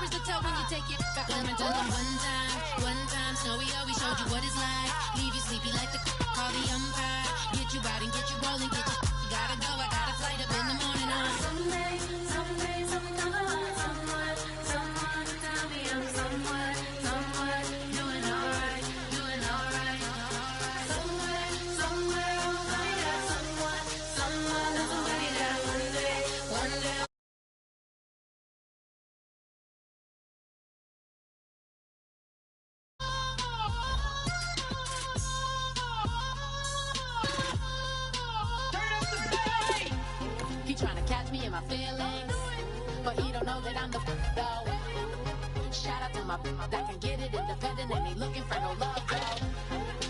stories to tell when you take it back home and tell them one time, Snowy always showed you what it's like. Leave you sleepy like the call the umpire. Get you out and get you rolling, get you gotta go. I got a flight up in the morning on someday, someone tell me I'm somewhere doing alright. Somewhere, somebody got someone, somebody that one day. He trying to catch me in my feelings, but he don't know that I'm the though. Shout out to my that can get it independent and ain't looking for no love though.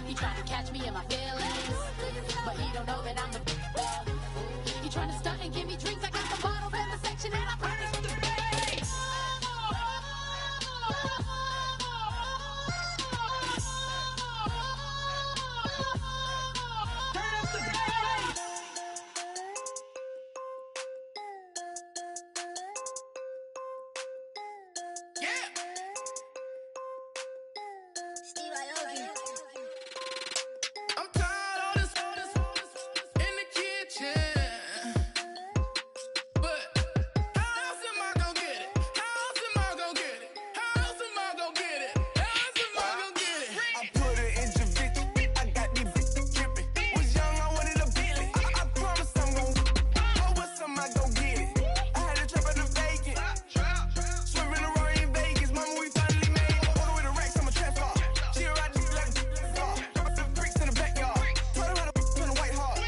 He trying to catch me in my feelings, but he don't know that I'm the though. He trying to stunt and give me drinks. I got the bottles in the section and I promise the base. Turn up the bass. I'm tired of this in the kitchen. But how else am I gonna get it? How else am I gonna get it? How else am I gonna get it? How else am I gonna get it? I put it in Javic, I got these bitches dripping. Was young, I wanted a Bentley. I promise I'm gon' oh, what's am I gon' get it? I had a trap at the vacant. Swerving around in Vegas, mama, we finally made it. Order with the racks, I'm a trap car. She a ride just like a car. Drop the bricks in the backyard. Taught her how to turn a white heart.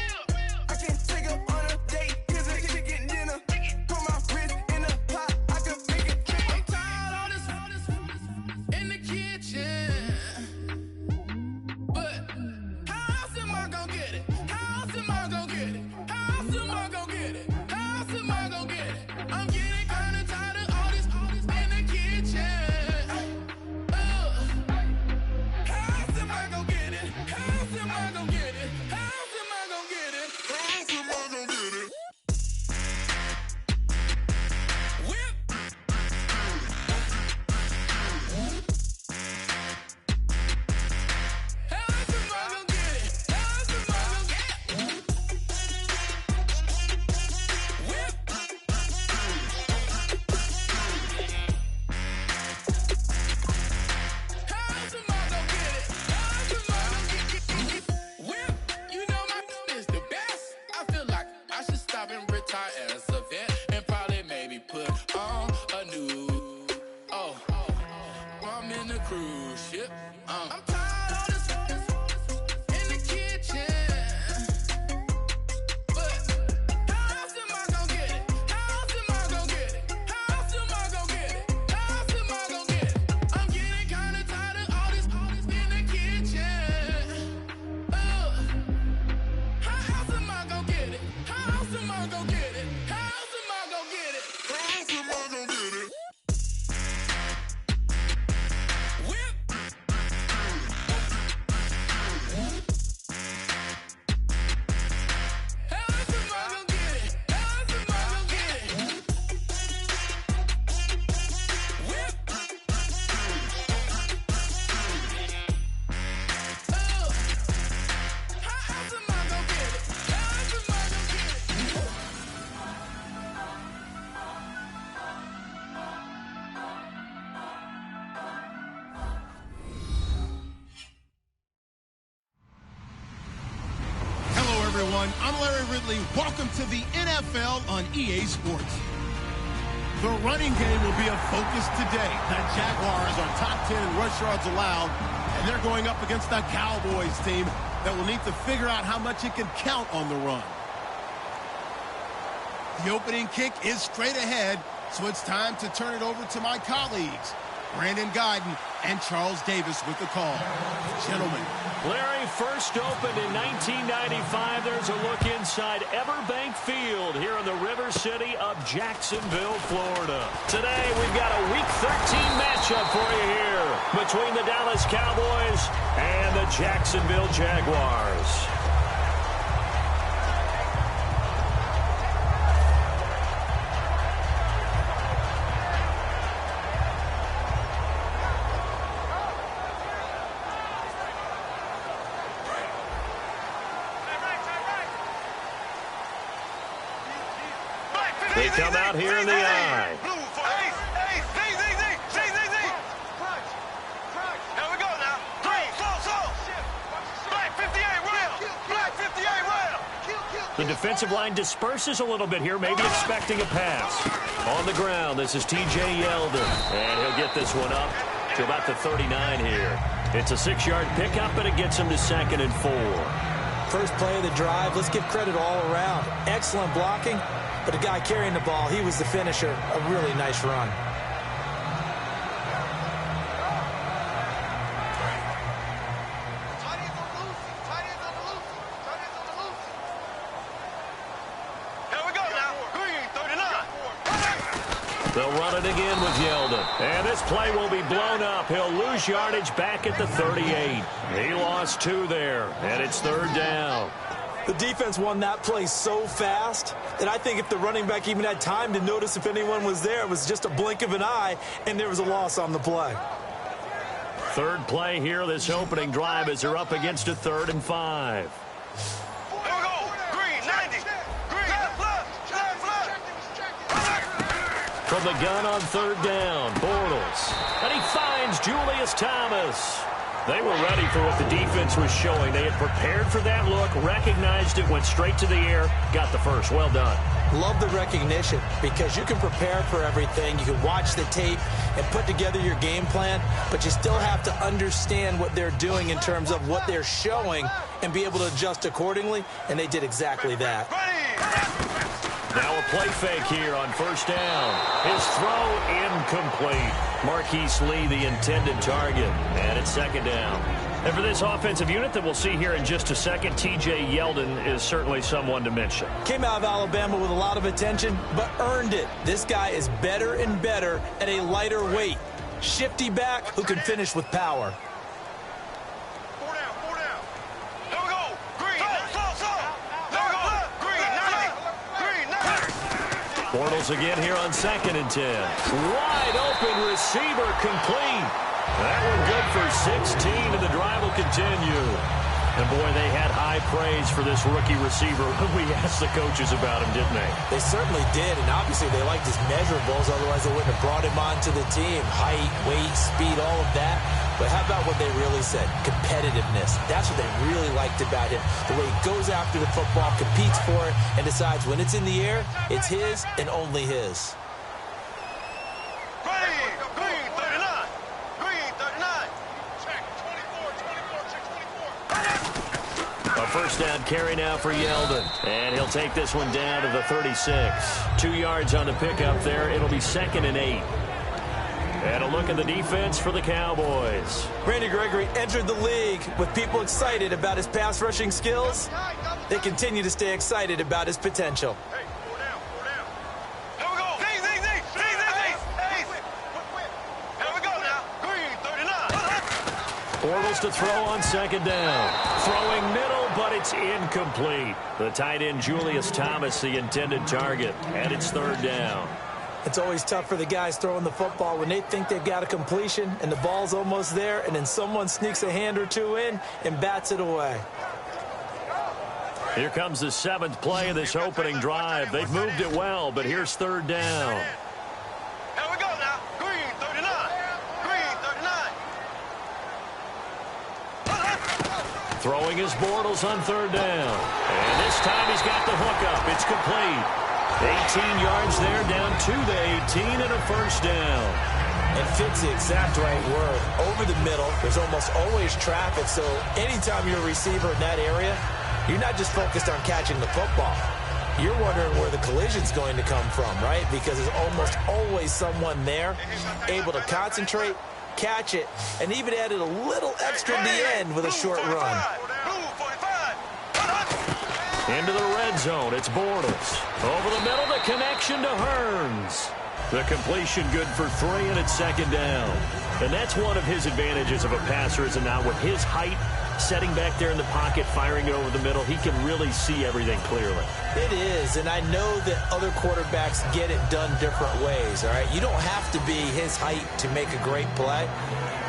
I can't take her on a date, cause a chicken dinner. Put my wrist in the pot, I could make it drip. I'm tired of this in the kitchen. But how else am I gonna get it? How else am I gonna get it? How else am I gonna get it? How else am I gonna get it? I'm getting kinda tired of all this in the kitchen. How else am I gonna get it? How else am I gonna get it? How else am I gonna get it? How else am I gonna get it? Whip. How else am I gonna get it? How else am I gonna get it? Whip. How else am I gonna get it? How else am I gonna get it? Whip. You know my is the best. I feel like I should stop and retire as a vet and probably maybe put on a new. Oh, I'm in the cruise ship. I'm tired of this in the kitchen. But how else am I gonna get it? How else am I gonna get it? How else am I gonna get it? How else am I gonna get it? I'm getting kinda tired of all this in the kitchen. How else am I gonna get it? How else am I gonna get it? How else am I gonna get it? How else am I gonna get it? Whip. How else am I gonna get it? How else am I gonna get it? Whip. How else am I gonna get it? How else am I gonna get it? Hello, everyone. I'm Larry Ridley. Welcome to the NFL on EA Sports. The running game will be a focus today. The Jaguars are top 10 in rush yards allowed, and they're going up against the Cowboys team that will need to figure out how much it can count on the run. The opening kick is straight ahead, so it's time to turn it over to my colleagues, Brandon Guyton and Charles Davis with the call. Gentlemen. Larry, first opened in 1995. There's a look inside Everbank Field here in the River City of Jacksonville, Florida. Today, we've got a Week 13 matchup for you here between the Dallas Cowboys and the Jacksonville Jaguars. They come out here in the I. The defensive line disperses a little bit here, maybe expecting a pass. On the ground, this is T.J. Yeldon, and he'll get this one up to about the 39 here. It's a 6-yard pickup, and it gets him to 2nd and 4. First play of the drive, let's give credit all around. Excellent blocking, but the guy carrying the ball, he was the finisher. A really nice run. They'll run it again with Yeldon. And this play will be blown up. He'll lose yardage back at the 38. He lost 2 there, and it's 3rd down. The defense won that play so fast that I think if the running back even had time to notice if anyone was there, it was just a blink of an eye, and there was a loss on the play. 3rd play here, this opening drive, as they're up against a 3rd and 5. From the gun on 3rd down, Bortles. And he finds Julius Thomas. They were ready for what the defense was showing. They had prepared for that look, recognized it, went straight to the air, got the first. Well done. Love the recognition because you can prepare for everything. You can watch the tape and put together your game plan, but you still have to understand what they're doing in terms of what they're showing and be able to adjust accordingly, and they did exactly that. Now a play fake here on 1st down. His throw incomplete. Marquise Lee, the intended target. And it's 2nd down. And for this offensive unit that we'll see here in just a second, T.J. Yeldon is certainly someone to mention. Came out of Alabama with a lot of attention, but earned it. This guy is better and better at a lighter weight. Shifty back who can finish with power. Bortles again here on 2nd and 10. Wide open receiver complete. That one good for 16, and the drive will continue. And, boy, they had high praise for this rookie receiver when we asked the coaches about him, didn't they? They certainly did, and obviously they liked his measurables. Otherwise, they wouldn't have brought him onto the team. Height, weight, speed, all of that. But how about what they really said? Competitiveness. That's what they really liked about him. The way he goes after the football, competes for it, and decides when it's in the air, it's his and only his. A 1st down carry now for Yeldon. And he'll take this one down to the 36. 2 yards on the pickup there. It'll be 2nd and 8. And a look at the defense for the Cowboys. Randy Gregory entered the league with people excited about his pass rushing skills. They continue to stay excited about his potential. Bortles to throw on 2nd down. Throwing middle, but it's incomplete. The tight end, Julius Thomas, the intended target. And it's 3rd down. It's always tough for the guys throwing the football when they think they've got a completion and the ball's almost there, and then someone sneaks a hand or two in and bats it away. Here comes the 7th play of this opening drive. They've moved it well, but here's 3rd down. Throwing his Bortles on 3rd down. And this time he's got the hook up. It's complete. 18 yards there, down to the 18 and a 1st down. And fits the exact right word. Over the middle, there's almost always traffic, so anytime you're a receiver in that area, you're not just focused on catching the football. You're wondering where the collision's going to come from, right? Because there's almost always someone there able to concentrate, catch it, and even added a little extra at the end with a short run. Into the red zone, it's Bortles. Over the middle, the connection to Hearns. The completion good for 3, and it's 2nd down. And that's one of his advantages of a passer, is it not? With his height, setting back there in the pocket, firing it over the middle. He can really see everything clearly. It is, and I know that other quarterbacks get it done different ways, all right? You don't have to be his height to make a great play,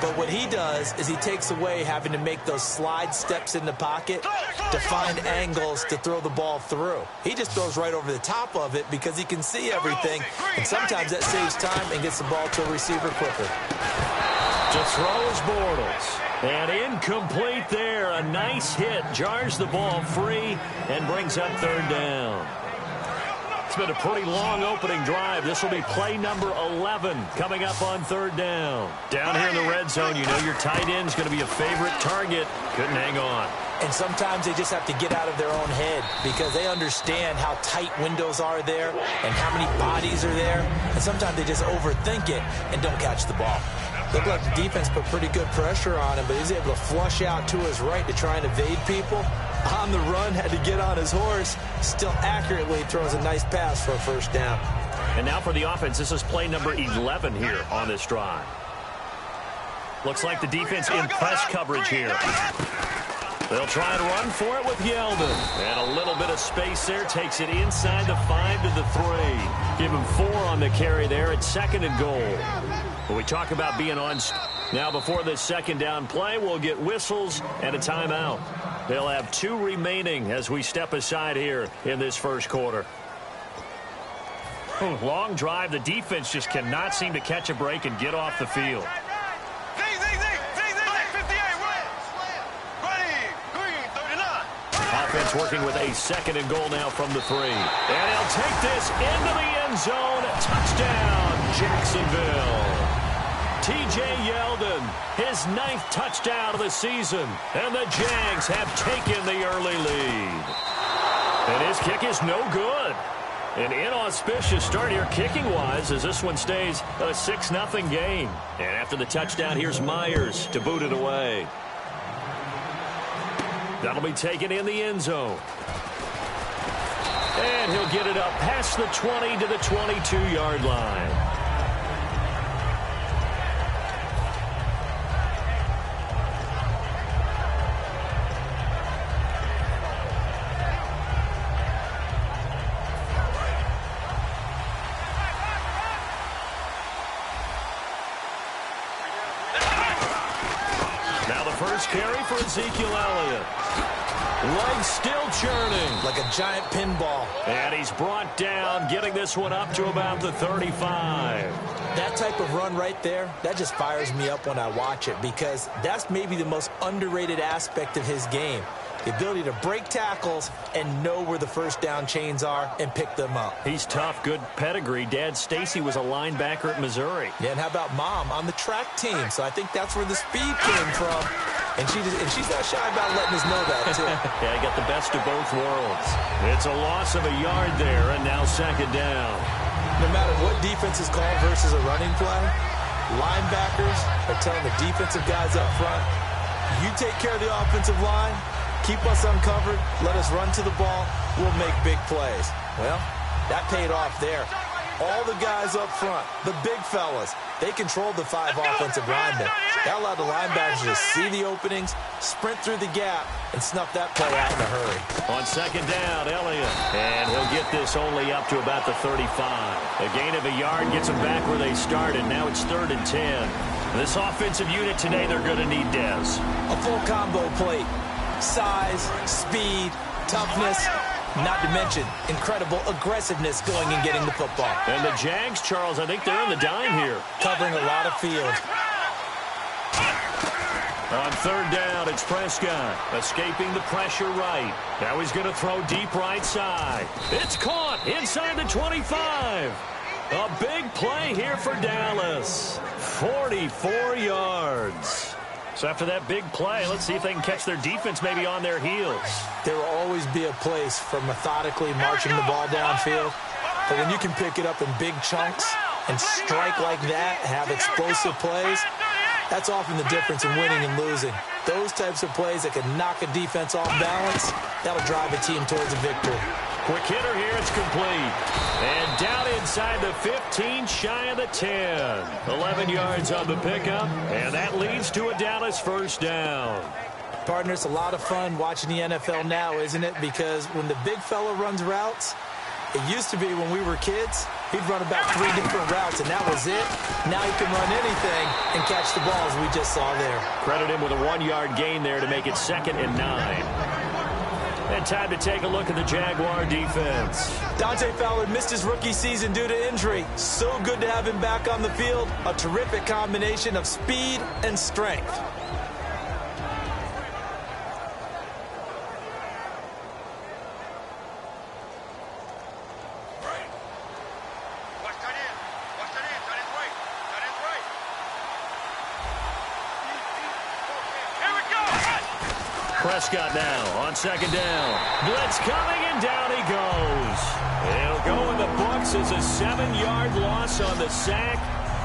but what he does is he takes away having to make those slide steps in the pocket to find angles to throw the ball through. He just throws right over the top of it because he can see everything, and sometimes that saves time and gets the ball to a receiver quicker. To throw is Bortles. And incomplete there. A nice hit. Jars the ball free and brings up third down. It's been a pretty long opening drive. This will be play number 11 coming up on third down. Down here in the red zone, you know your tight end is going to be a favorite target. Couldn't hang on. And sometimes they just have to get out of their own head because they understand how tight windows are there and how many bodies are there. And sometimes they just overthink it and don't catch the ball. Looked like the defense put pretty good pressure on him, but he was able to flush out to his right to try and evade people. On the run, had to get on his horse. Still accurately throws a nice pass for a first down. And now for the offense, this is play number 11 here on this drive. Looks like the defense in press coverage here. They'll try and run for it with Yeldon. And a little bit of space there. Takes it inside the 5 to the 3. Give him 4 on the carry there at second and goal. When we talk about being on... Now before this second down play, we'll get whistles and a timeout. They'll have 2 remaining as we step aside here in this first quarter. Long drive. The defense just cannot seem to catch a break and get off the field. Offense working with a second and goal now from the 3. And he'll take this into the end zone. Touchdown, Jacksonville. T.J. Yeldon, his 9th touchdown of the season. And the Jags have taken the early lead. And his kick is no good. An inauspicious start here kicking-wise as this one stays a 6-0 game. And after the touchdown, here's Myers to boot it away. That'll be taken in the end zone. And he'll get it up past the 20 to the 22-yard line. Now the first carry for Ezekiel Elliott. Legs still churning. Like a giant pinball. And he's brought down, getting this one up to about the 35. That type of run right there, that just fires me up when I watch it because that's maybe the most underrated aspect of his game. The ability to break tackles and know where the first down chains are and pick them up. He's tough, good pedigree. Dad Stacy was a linebacker at Missouri. Yeah, and how about Mom on the track team? So I think that's where the speed came from. And she's not shy about letting us know that, too. Yeah, he got the best of both worlds. It's a loss of a yard there, and now second down. No matter what defense is called versus a running play, linebackers are telling the defensive guys up front, you take care of the offensive line, keep us uncovered, let us run to the ball, we'll make big plays. Well, that paid off there. All the guys up front, the big fellas, they controlled the 5 offensive linemen. That allowed the linebackers to see the openings, sprint through the gap, and snuff that play out in a hurry. On second down, Elliott. And he'll get this only up to about the 35. A gain of a yard gets them back where they started. Now it's 3rd and 10. This offensive unit today, they're going to need Dez. A full combo plate. Size, speed, toughness, not to mention incredible aggressiveness going and getting the football. And the Jags, Charles, I think they're in the dime here. Covering a lot of field. On third down, it's Prescott escaping the pressure right. Now he's going to throw deep right side. It's caught inside the 25. A big play here for Dallas. 44 yards. So after that big play, let's see if they can catch their defense maybe on their heels. There will always be a place for methodically marching the ball downfield. But when you can pick it up in big chunks and strike like that, have explosive plays, that's often the difference in winning and losing. Those types of plays that can knock a defense off balance, that'll drive a team towards a victory. Quick hitter here, it's complete. And down inside the 15, shy of the 10. 11 yards on the pickup, and that leads to a Dallas first down. Partner, it's a lot of fun watching the NFL now, isn't it? Because when the big fella runs routes, it used to be when we were kids, he'd run about 3 different routes, and that was it. Now he can run anything and catch the balls we just saw there. Credit him with a 1-yard gain there to make it 2nd and 9. And time to take a look at the Jaguar defense. Dante Fowler missed his rookie season due to injury. So good to have him back on the field. A terrific combination of speed and strength. Prescott now on 2nd down. Blitz coming, and down he goes. It'll go in the books as a 7-yard loss on the sack,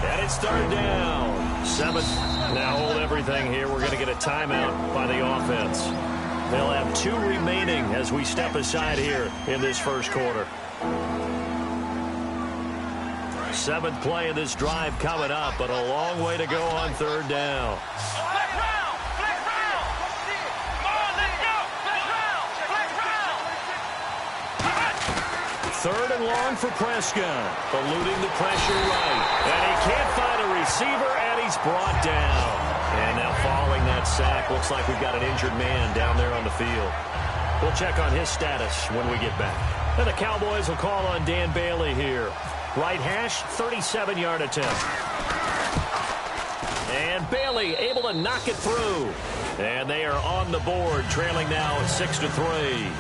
and it's 3rd down. 7th. Now hold everything here. We're going to get a timeout by the offense. They'll have 2 remaining as we step aside here in this first quarter. 7th play of this drive coming up, but a long way to go on 3rd down. 3rd and long for Prescott, eluding the pressure right. And he can't find a receiver, and he's brought down. And now following that sack, looks like we've got an injured man down there on the field. We'll check on his status when we get back. And the Cowboys will call on Dan Bailey here. Right hash, 37-yard attempt. And Bailey able to knock it through. And they are on the board, trailing now 6-3.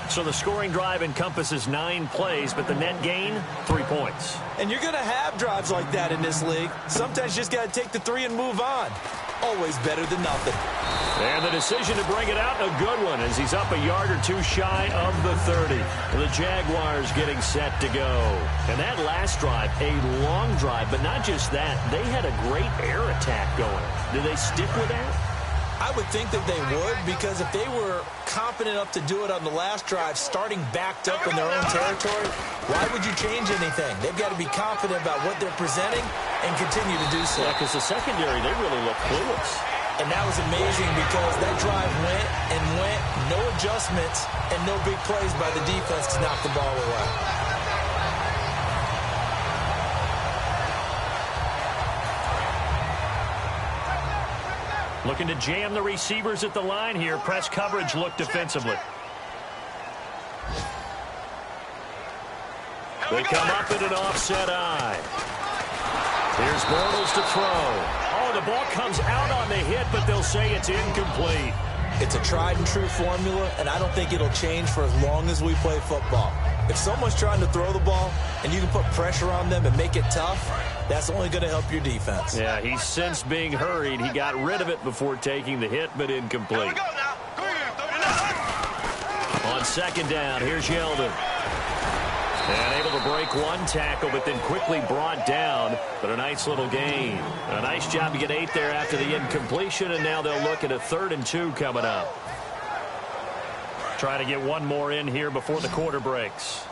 So the scoring drive encompasses 9 plays, but the net gain, 3 points. And you're going to have drives like that in this league. Sometimes you just got to take the 3 and move on. Always better than nothing. And the decision to bring it out, a good one, as he's up a yard or 2 shy of the 30. The Jaguars getting set to go. And that last drive, a long drive, but not just that. They had a great air attack going. Do they stick with that? I would think that they would, because if they were confident enough to do it on the last drive, starting backed up in their own territory, why would you change anything? They've got to be confident about what they're presenting and continue to do so. Yeah, because the secondary, they really look clueless. And that was amazing because that drive went and went, no adjustments, and no big plays by the defense to knock the ball away. Looking to jam the receivers at the line here. Press coverage look defensively. They come up in an offset eye. Here's Bortles to throw. Oh, the ball comes out on the hit, but they'll say it's incomplete. It's a tried and true formula, and I don't think it'll change for as long as we play football. If someone's trying to throw the ball and you can put pressure on them and make it tough, that's only going to help your defense. Yeah, he's since being hurried. He got rid of it before taking the hit, but incomplete. On 2nd down, here's Yeldon. And able to break 1 tackle, but then quickly brought down. But a nice little gain. A nice job to get 8 there after the incompletion, and now they'll look at a 3rd and 2 coming up. Try to get 1 more in here before the quarter breaks.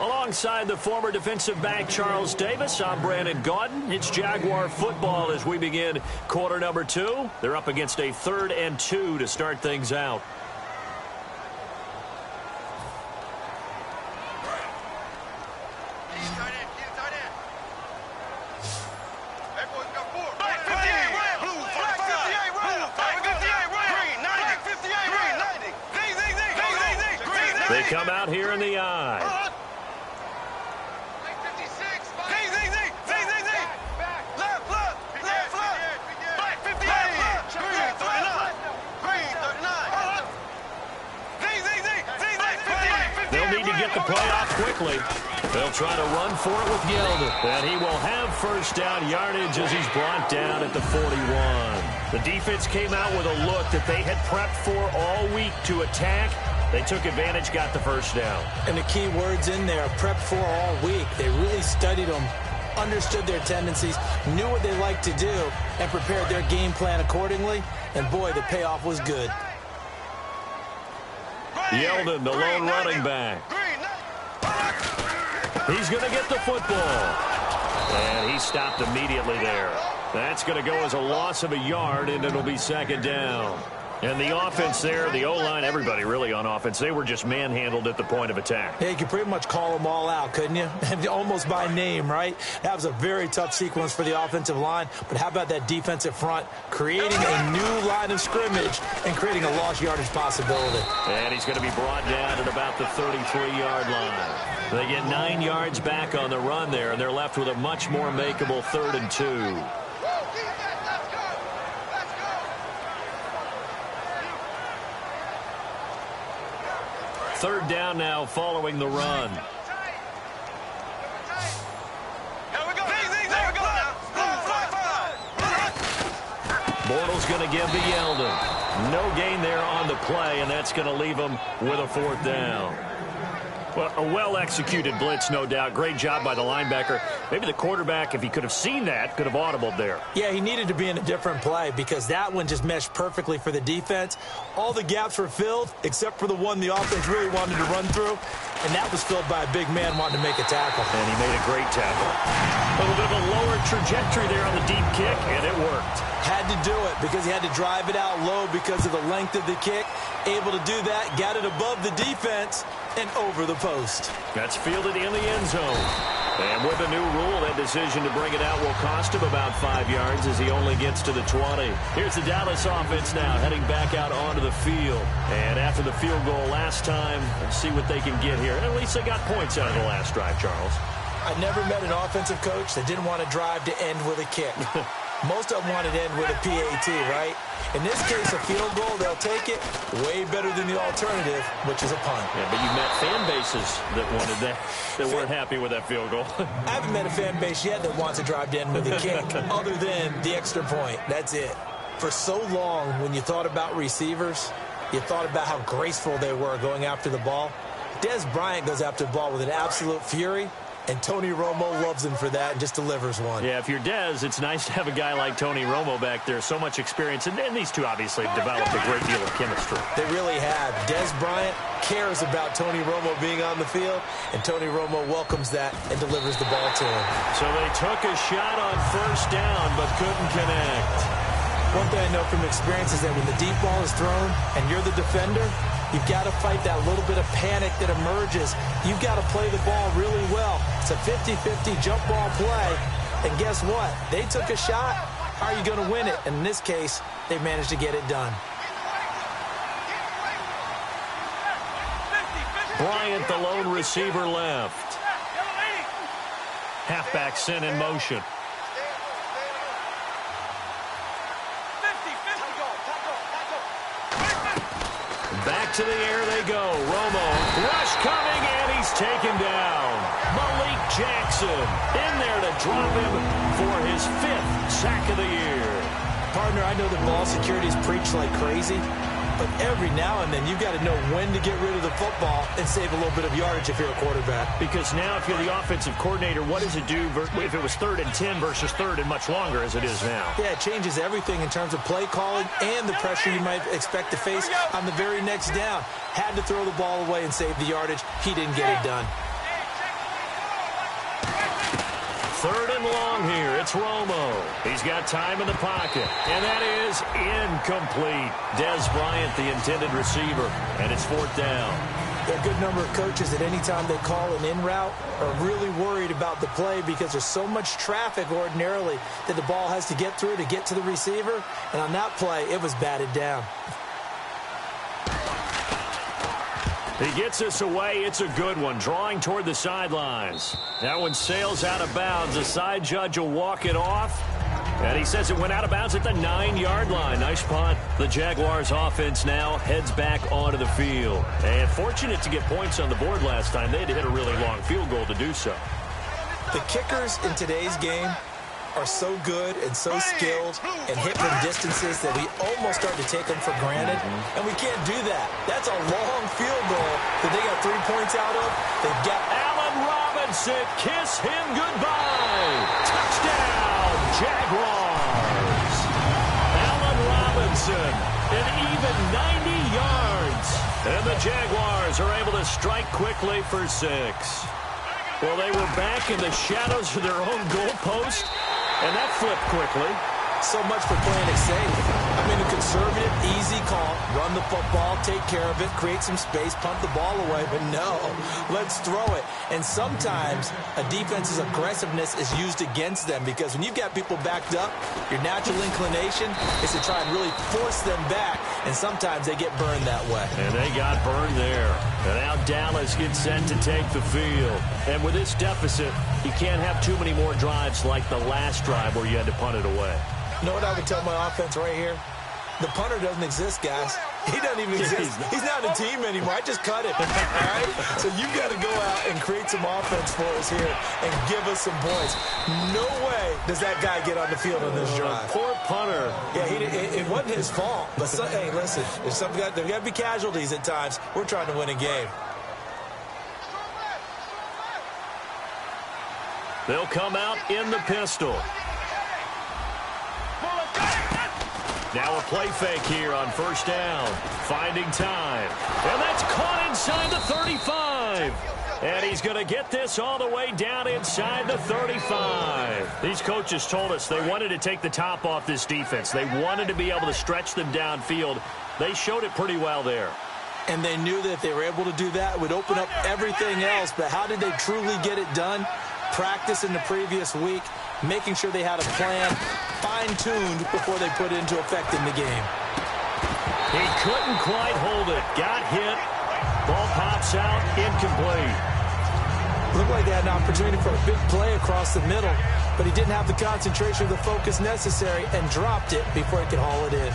Alongside the former defensive back Charles Davis, I'm Brandon Gaudin. It's Jaguar football as we begin quarter number 2. They're up against a 3rd and 2 to start things out. They come out here in the eye. They'll need to get the play off quickly. They'll try to run for it with Yeldon. And he will have 1st down yardage as he's brought down at the 41. The defense came out with a look that they had prepped for all week to attack. They took advantage, got the 1st down. And the key words in there, prepped for all week. They really studied them, understood their tendencies, knew what they liked to do, and prepared their game plan accordingly. And, boy, the payoff was good. Yeldon, the lone running back. He's going to get the football. And he stopped immediately there. That's going to go as a loss of a yard, and it'll be second down. And the offense there, the O-line, everybody really on offense, they were just manhandled at the point of attack. Yeah, you could pretty much call them all out, couldn't you? Almost by name, right? That was a very tough sequence for the offensive line. But how about that defensive front creating a new line of scrimmage and creating a lost yardage possibility? And he's going to be brought down at about the 33-yard line. They get 9 yards back on the run there, and they're left with a much more makeable 3rd and 2. Third down now following the run. Bortles going to give to Yeldon. No gain there on the play, and that's going to leave him with a 4th down. Well, a well-executed blitz, no doubt. Great job by the linebacker. Maybe the quarterback, if he could have seen that, could have audibled there. Yeah, he needed to be in a different play because that one just meshed perfectly for the defense. All the gaps were filled except for the one the offense really wanted to run through, and that was filled by a big man wanting to make a tackle. And he made a great tackle. A little bit of a lower trajectory there on the deep kick, and it worked. Had to do it because he had to drive it out low because of the length of the kick. Able to do that, got it above the defense and over the post. That's fielded in the end zone. And with the new rule, that decision to bring it out will cost him about 5 yards as he only gets to the 20. Here's the Dallas offense now heading back out onto the field. And after the field goal last time, let's see what they can get here. At least they got points out of the last drive, Charles. I never met an offensive coach that didn't want to drive to end with a kick. Most of them wanted to end with a PAT, right? In this case, a field goal, they'll take it way better than the alternative, which is a punt. Yeah, but you met fan bases that wanted that, that weren't happy with that field goal. I haven't met a fan base yet that wants to drive to end with a kick other than the extra point. That's it. For so long, when you thought about receivers, you thought about how graceful they were going after the ball. Dez Bryant goes after the ball with an absolute fury. And Tony Romo loves him for that and just delivers one. Yeah, if you're Dez, it's nice to have a guy like Tony Romo back there. So much experience. And these two obviously have developed a great deal of chemistry. They really have. Dez Bryant cares about Tony Romo being on the field, and Tony Romo welcomes that and delivers the ball to him. So they took a shot on 1st down but couldn't connect. One thing I know from experience is that when the deep ball is thrown and you're the defender, you've got to fight that little bit of panic that emerges. You've got to play the ball really well. It's a 50-50 jump ball play. And guess what? They took a shot. How are you going to win it? And in this case, they managed to get it done. Bryant, the lone receiver, left. Halfback sent in motion. Back to the air they go. Romo, rush coming, and he's taken down. Malik Jackson in there to drop him for his 5th sack of the year. Partner, I know that ball security is preached like crazy, but every now and then you've got to know when to get rid of the football and save a little bit of yardage if you're a quarterback. Because now if you're the offensive coordinator, what does it do if it was 3rd and 10 versus 3rd and much longer as it is now? Yeah, it changes everything in terms of play calling and the pressure you might expect to face on the very next down. Had to throw the ball away and save the yardage. He didn't get it done. 3rd and long here. It's Romo. He's got time in the pocket. And that is incomplete. Dez Bryant, the intended receiver. And it's 4th down. There are a good number of coaches that any time they call an in route are really worried about the play because there's so much traffic ordinarily that the ball has to get through to get to the receiver. And on that play, it was batted down. He gets this away. It's a good one. Drawing toward the sidelines. That one sails out of bounds. The side judge will walk it off. And he says it went out of bounds at the 9-yard line. Nice punt. The Jaguars offense now heads back onto the field. And fortunate to get points on the board last time. They had to hit a really long field goal to do so. The kickers in today's game are so good and so skilled and hit from distances that we almost start to take them for granted. And we can't do that. That's a long field goal that they got 3 points out of. They've got Allen Robinson. Kiss him goodbye. Touchdown, Jaguars. Allen Robinson, an even 90 yards. And the Jaguars are able to strike quickly for 6. Well, they were back in the shadows of their own goalpost. And that flipped quickly. So much for playing it safe. I mean, a conservative, easy call. Run the football, take care of it, create some space, punt the ball away. But no, let's throw it. And sometimes a defense's aggressiveness is used against them because when you've got people backed up, your natural inclination is to try and really force them back. And sometimes they get burned that way. And they got burned there. And now Dallas gets set to take the field. And with this deficit, you can't have too many more drives like the last drive where you had to punt it away. You know what I would tell my offense right here? The punter doesn't exist, guys. He doesn't even exist. He's not a team anymore. I just cut it. All right? So you've got to go out and create some offense for us here and give us some points. No way does that guy get on the field on this drive. Poor punter. Yeah, it wasn't his fault. But, hey, listen, there's got to be casualties at times. We're trying to win a game. They'll come out in the pistol. Now a play fake here on first down. Finding time. And that's caught inside the 35. And he's going to get this all the way down inside the 35. These coaches told us they wanted to take the top off this defense. They wanted to be able to stretch them downfield. They showed it pretty well there. And they knew that if they were able to do that, it would open up everything else. But how did they truly get it done? Practice in the previous week, making sure they had a plan, fine-tuned before they put it into effect in the game. He couldn't quite hold it. Got hit. Ball pops out, incomplete. Looked like they had an opportunity for a big play across the middle, but he didn't have the concentration or the focus necessary and dropped it before he could haul it in.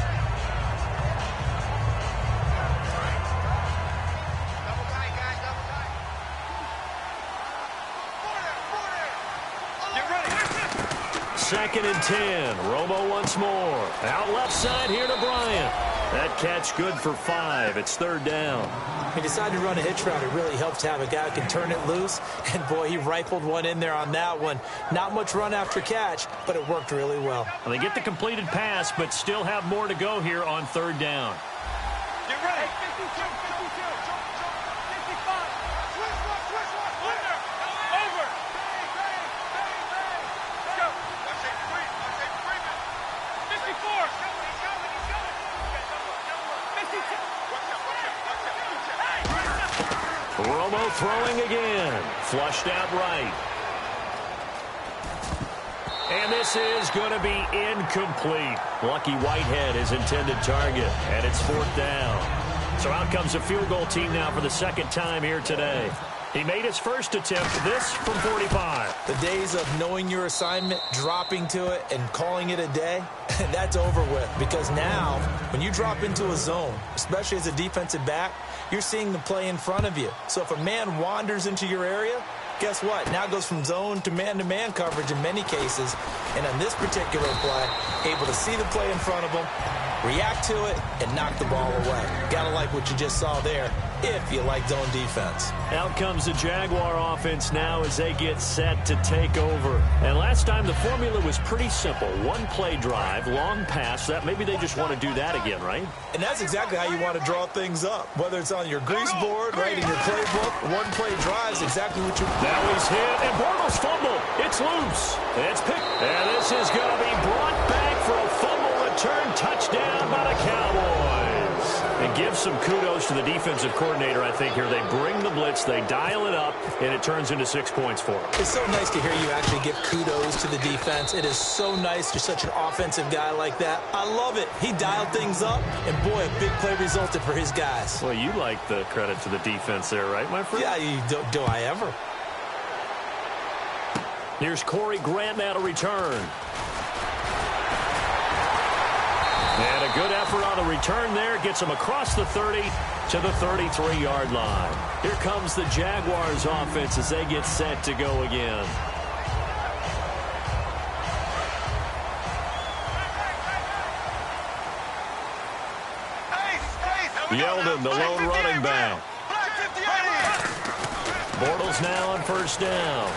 Second and 10. Romo once more. Out left side here to Bryant. That catch good for 5. It's third down. He decided to run a hitch route. It really helps to have a guy who can turn it loose. And, boy, he rifled one in there on that one. Not much run after catch, but it worked really well. Well, they get the completed pass, but still have more to go here on third down. Get ready. 52, 55. Under. Over. Let's go. 54. Romo throwing again. Flushed out right. And this is going to be incomplete. Lucky Whitehead is intended target, and it's fourth down. So out comes a field goal team now for the second time here today. He made his first attempt, this from 45. The days of knowing your assignment, dropping to it, and calling it a day, that's over with. Because now, when you drop into a zone, especially as a defensive back, you're seeing the play in front of you. So if a man wanders into your area, guess what? Now it goes from zone to man-to-man coverage in many cases. And on this particular play, able to see the play in front of him, react to it, and knock the ball away. Gotta like what you just saw there, if you like zone defense. Out comes the Jaguar offense now as they get set to take over. And last time the formula was pretty simple. One play drive, long pass. That maybe they just want to do that again, right? And that's exactly how you want to draw things up. Whether it's on your grease board, right, in your playbook, one play drive is exactly what you... Now he's hit, and Bortles fumble. It's loose. It's picked. And this is going to be brought back for a fumble return touchdown by the Cowboys. And give some kudos to the defensive coordinator, I think, here. They bring the blitz, they dial it up, and it turns into 6 points for them. It's so nice to hear you actually give kudos to the defense. It is so nice. You're such an offensive guy like that. I love it. He dialed things up, and, boy, a big play resulted for his guys. Well, you like the credit to the defense there, right, my friend? Yeah, do I ever? Here's Corey Grant now to return. And a good effort on the return there. Gets him across the 30 to the 33-yard line. Here comes the Jaguars offense as they get set to go again. Yeldon, the lone running back. Bortles now on first down.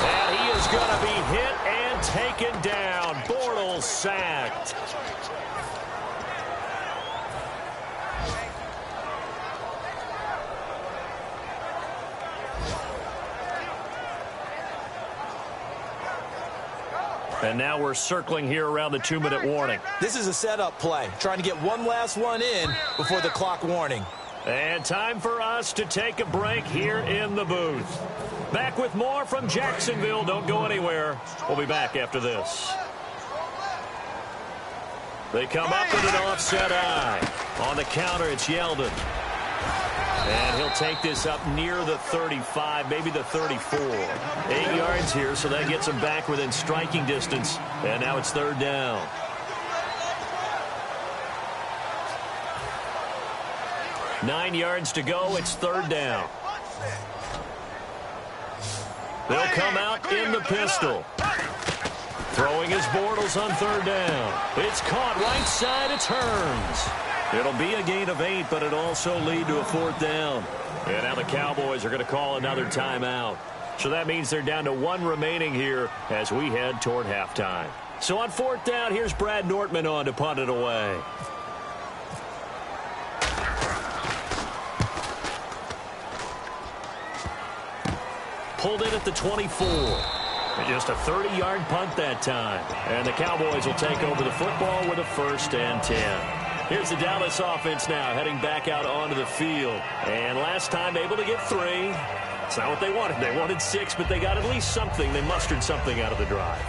And he is going to be hit and taken down. Bortles sacked. And now we're circling here around the 2-minute warning. This is a setup play, trying to get one last one in before the clock warning. And time for us to take a break here in the booth. Back with more from Jacksonville. Don't go anywhere. We'll be back after this. They come up with an offset eye. On the counter, it's Yeldon. And he'll take this up near the 35, maybe the 34. 8 yards here, so that gets him back within striking distance. And now it's 3rd down. Nine yards to go. It's 3rd down. They'll come out in the pistol. Throwing his Bortles on 3rd down. It's caught right side. It turns. It'll be a gain of 8, but it'll also lead to a 4th down. And now the Cowboys are going to call another timeout. So that means they're down to 1 remaining here as we head toward halftime. So on 4th down, here's Brad Nortman on to punt it away. Pulled in at the 24. Just a 30-yard punt that time. And the Cowboys will take over the football with a 1st and 10. Here's the Dallas offense now heading back out onto the field. And last time able to get 3. It's not what they wanted. They wanted 6, but they got at least something. They mustered something out of the drive.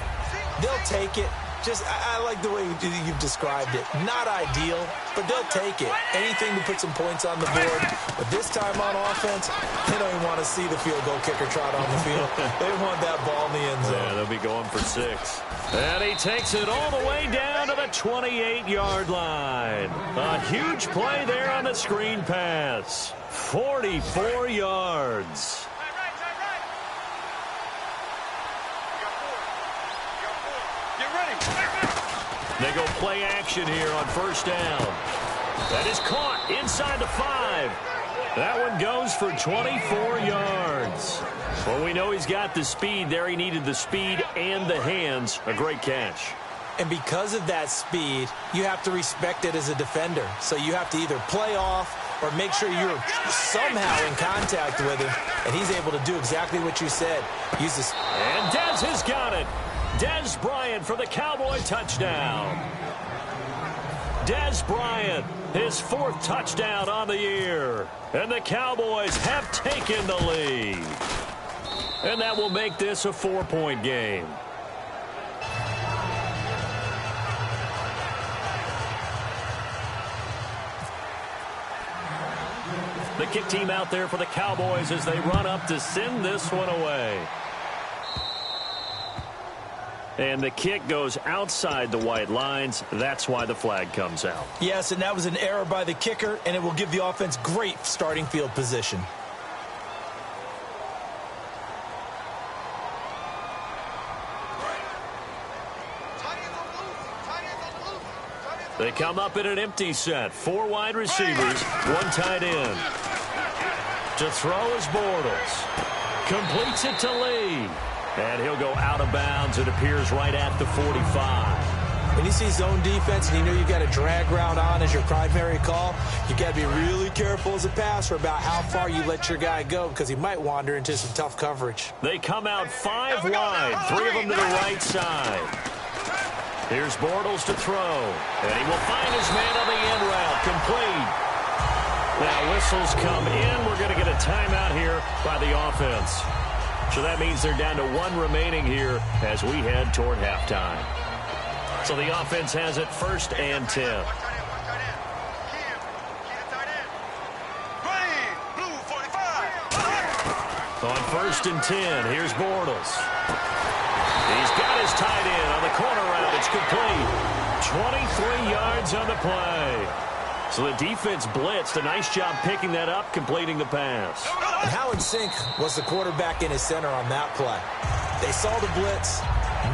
They'll take it. I like the way you've described it. Not ideal, but they'll take it. Anything to put some points on the board. But this time on offense, they don't even want to see the field goal kicker trot on the field. They want that ball in the end zone. Yeah, they'll be going for 6. And he takes it all the way down to the 28-yard line. A huge play there on the screen pass. 44 yards. They go play action here on 1st down. That is caught inside the 5. That one goes for 24 yards. Well, we know he's got the speed there. He needed the speed and the hands. A great catch. And because of that speed, you have to respect it as a defender. So you have to either play off or make sure you're somehow in contact with him. And he's able to do exactly what you said. Use this. And Dez has got it. Dez Bryant for the Cowboy touchdown. Dez Bryant, his 4th touchdown on the year. And the Cowboys have taken the lead. And that will make this a 4-point game. The kick team out there for the Cowboys as they run up to send this one away. And the kick goes outside the white lines. That's why the flag comes out. Yes, and that was an error by the kicker, and it will give the offense great starting field position. They come up in an empty set. 4 wide receivers, 1 tight end. To throw is Bortles. Completes it to Lee. And he'll go out of bounds. It appears right at the 45. When you see zone defense and you know you've got a drag route on as your primary call, you got to be really careful as a passer about how far you let your guy go because he might wander into some tough coverage. They come out 5 wide, 3 of them to the right side. Here's Bortles to throw. And he will find his man on the end route. Complete. Now whistles come in. We're going to get a timeout here by the offense. So that means they're down to 1 remaining here as we head toward halftime. So the offense has it 1st and 10. On 1st and 10, here's Bortles. He's got his tight end on the corner route. It's complete. 23 yards on the play. So the defense blitzed. A nice job picking that up, completing the pass. And how in sync was the quarterback in his center on that play? They saw the blitz,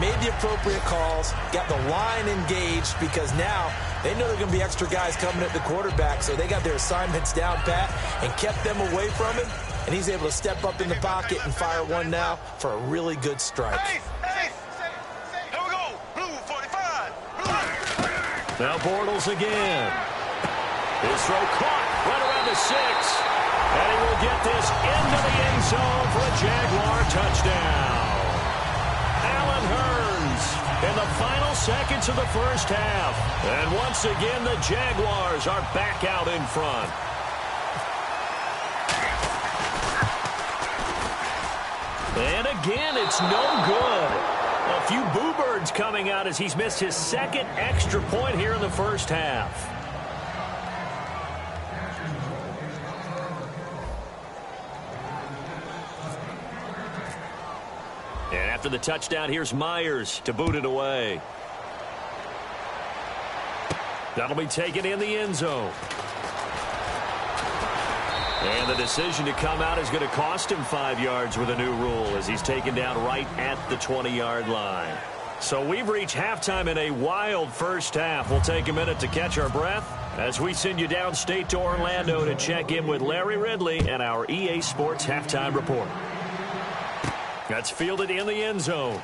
made the appropriate calls, got the line engaged because now they know there are going to be extra guys coming at the quarterback, so they got their assignments down pat and kept them away from him, and he's able to step up in the pocket and fire one now for a really good strike. Here we go. Blue 45. Now Bortles again. His throw caught right around the 6. And he will get this into the end zone for a Jaguar touchdown. Allen Hurns. in the final seconds of the first half. And once again, the Jaguars are back out in front. And again, it's no good. A few boo birds coming out as he's missed his second extra point here in the first half. And after the touchdown, here's Myers to boot it away. That'll be taken in the end zone. And the decision to come out is going to cost him 5 yards with a new rule as he's taken down right at the 20-yard line. So we've reached halftime in a wild first half. We'll take a minute to catch our breath as we send you downstate to Orlando to check in with Larry Ridley and our EA Sports Halftime Report. That's fielded in the end zone.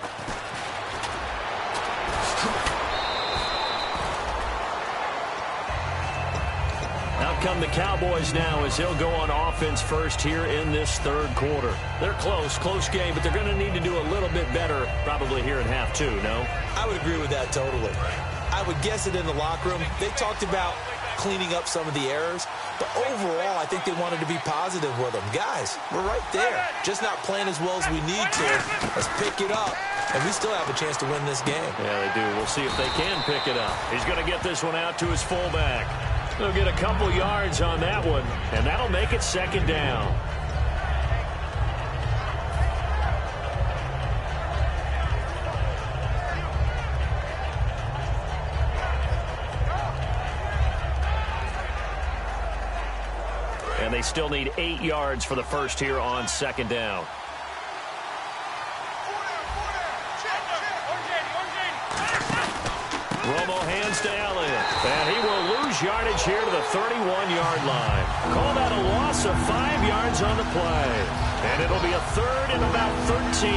Out come the Cowboys now as they'll go on offense first here in this third quarter. They're close game, but they're going to need to do a little bit better probably here in half two, no? I would agree with that totally. I would guess it in the locker room. They talked about cleaning up some of the errors, but overall, I think they wanted to be positive with them. Guys, we're right there. Just not playing as well as we need to. Let's pick it up, and we still have a chance to win this game. Yeah, they do. We'll see if they can pick it up. He's going to get this one out to his fullback. They'll get a couple yards on that one, and that'll make it second down. And they still need 8 yards for the first here on second down. Romo hands to Elliott, and he will lose yardage here to the 31-yard line. Call that a loss of 5 yards on the play. And it'll be a third and about 13.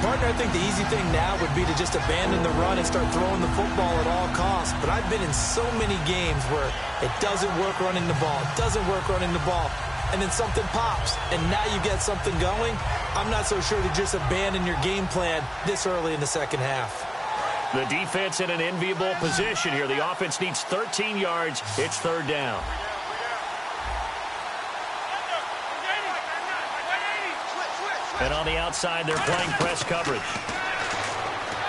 Partner, I think the easy thing now would be to just abandon the run and start throwing the football at all costs. But I've been in so many games where it doesn't work running the ball. It doesn't work running the ball. And then something pops, and now you get something going. I'm not so sure to just abandon your game plan this early in the second half. The defense in an enviable position here. The offense needs 13 yards. It's third down. And on the outside, they're playing press coverage.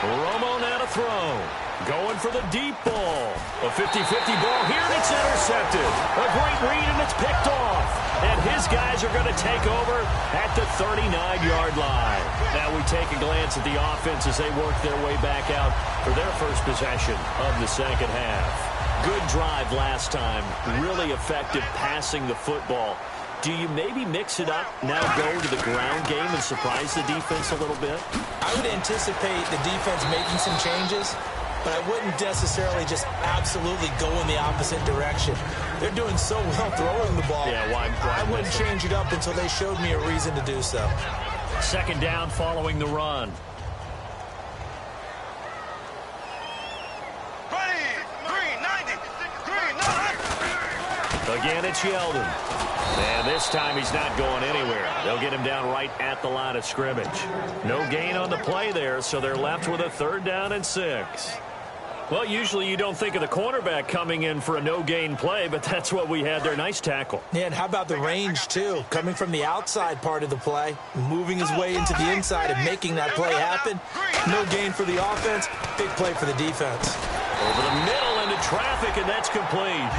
Romo now to throw. Going for the deep ball. A 50-50 ball here, and it's intercepted. A great read, and it's picked off. And his guys are going to take over at the 39-yard line. Now we take a glance at the offense as they work their way back out for their first possession of the second half. Good drive last time. Really effective passing the football. Do you maybe mix it up, now go to the ground game and surprise the defense a little bit? I would anticipate the defense making some changes, but I wouldn't necessarily just absolutely go in the opposite direction. They're doing so well throwing the ball. Yeah, why I wouldn't change it up until they showed me a reason to do so. Second down following the run. Again, it's Yeldon. And this time he's not going anywhere. They'll get him down right at the line of scrimmage. No gain on the play there, so they're left with a third down and 6. Well, usually you don't think of the cornerback coming in for a no-gain play, but that's what we had there. Nice tackle. Yeah, and how about the range, too? Coming from the outside part of the play, moving his way into the inside and making that play happen. No gain for the offense, big play for the defense. Over the middle into traffic, and that's complete.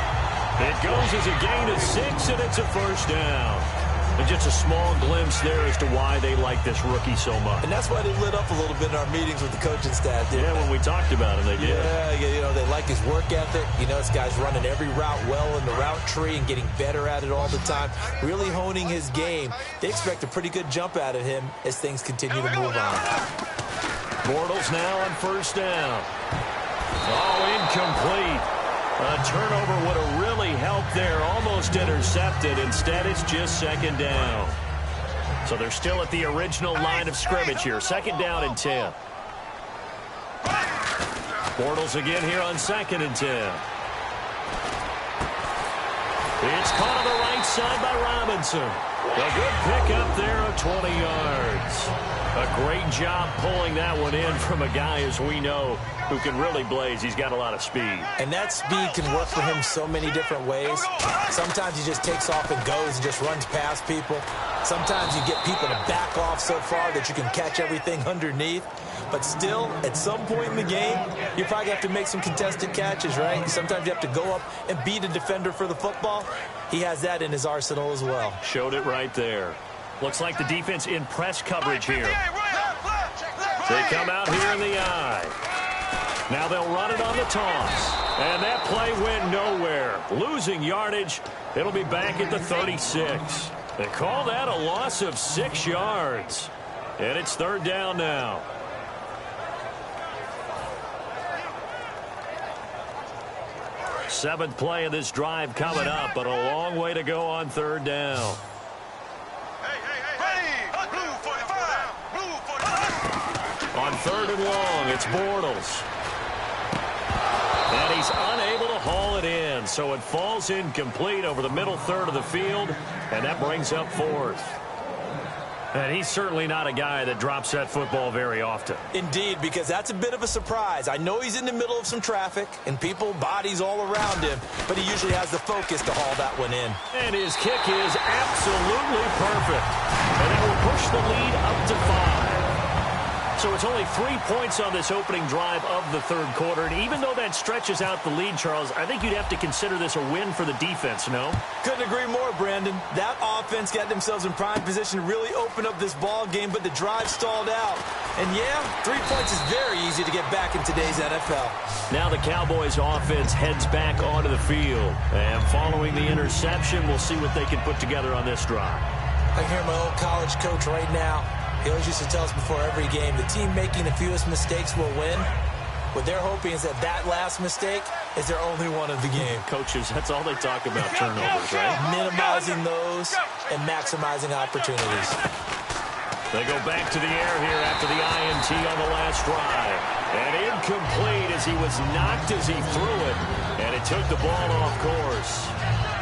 It goes as a gain of 6, and it's a first down. And just a small glimpse there as to why they like this rookie so much. And that's why they lit up a little bit in our meetings with the coaching staff. Yeah, when we talked about him, they did. Yeah, you know, they like his work ethic. You know, this guy's running every route well in the route tree and getting better at it all the time, really honing his game. They expect a pretty good jump out of him as things continue to move on. Bortles now on first down. Oh, incomplete. A turnover would have really helped there. Almost intercepted. Instead, it's just second down. So they're still at the original line of scrimmage here. Second down and 10. Bortles again here on second and 10. It's caught on the right side by Robinson. A good pickup there of 20 yards. A great job pulling that one in from a guy, as we know, who can really blaze. He's got a lot of speed. And that speed can work for him so many different ways. Sometimes he just takes off and goes and just runs past people. Sometimes you get people to back off so far that you can catch everything underneath. But still, at some point in the game, you probably have to make some contested catches, right? Sometimes you have to go up and beat a defender for the football. He has that in his arsenal as well. Showed it right there. Looks like the defense in press coverage here. They come out here in the eye. Now they'll run it on the toss. And that play went nowhere. Losing yardage. It'll be back at the 36. They call that a loss of 6 yards. And it's third down now. Seventh play of this drive coming up, but a long way to go on third down. On third and long, it's Bortles. And he's unable to haul it in, so it falls incomplete over the middle third of the field, and that brings up fourth. And he's certainly not a guy that drops that football very often. Indeed, because that's a bit of a surprise. I know he's in the middle of some traffic and people, bodies all around him, but he usually has the focus to haul that one in. And his kick is absolutely perfect. And that will push the lead up to 5. So it's only 3 points on this opening drive of the third quarter. And even though that stretches out the lead, Charles, I think you'd have to consider this a win for the defense, no? Couldn't agree more, Brandon. That offense got themselves in prime position to really open up this ball game, but the drive stalled out. And yeah, 3 points is very easy to get back in today's NFL. Now the Cowboys offense heads back onto the field. And following the interception, we'll see what they can put together on this drive. I hear my old college coach right now. He always used to tell us before every game, the team making the fewest mistakes will win. What they're hoping is that that last mistake is their only one of the game. Coaches, that's all they talk about, turnovers, right? Minimizing those and maximizing opportunities. They go back to the air here after the INT on the last drive. And incomplete as he was knocked as he threw it. And it took the ball off course.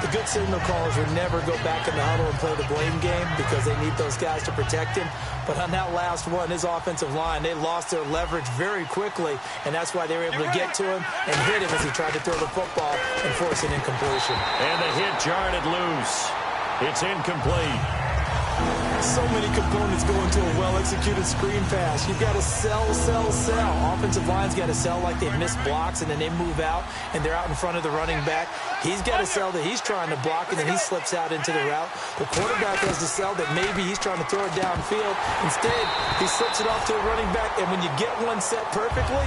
The good signal callers would never go back in the huddle and play the blame game because they need those guys to protect him. But on that last one, his offensive line, they lost their leverage very quickly, and that's why they were able to get to him and hit him as he tried to throw the football and force an incompletion. And the hit jarred it loose. It's incomplete. So many components go into a well-executed screen pass. You've got to sell. Offensive line's got to sell like they've missed blocks, and then they move out, and they're out in front of the running back. He's got to sell that he's trying to block, and then he slips out into the route. The quarterback has to sell that maybe he's trying to throw it downfield. Instead, he slips it off to a running back, and when you get one set perfectly,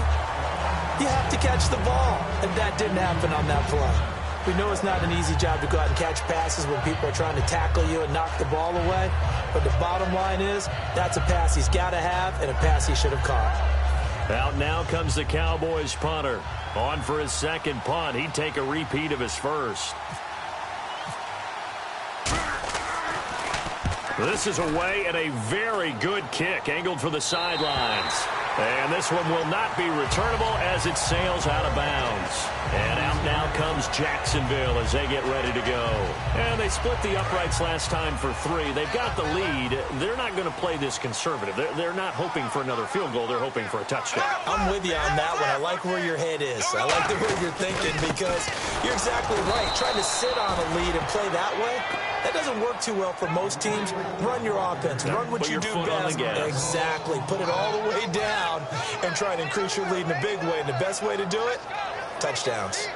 you have to catch the ball. And that didn't happen on that play. We know it's not an easy job to go out and catch passes when people are trying to tackle you and knock the ball away. But the bottom line is, that's a pass he's got to have and a pass he should have caught. Out now comes the Cowboys punter. On for his second punt. He'd take a repeat of his first. This is away and a very good kick angled for the sidelines. And this one will not be returnable as it sails out of bounds. And out now comes Jacksonville as they get ready to go. And they split the uprights last time for 3. They've got the lead. They're not going to play this conservative. They're not hoping for another field goal. They're hoping for a touchdown. I'm with you on that one. I like where your head is. I like the way you're thinking because you're exactly right. Trying to sit on a lead and play that way, that doesn't work too well for most teams. Run your offense. Run what you do best. Exactly. Put it all the way down and try to increase your lead in a big way. And the best way to do it, touchdowns.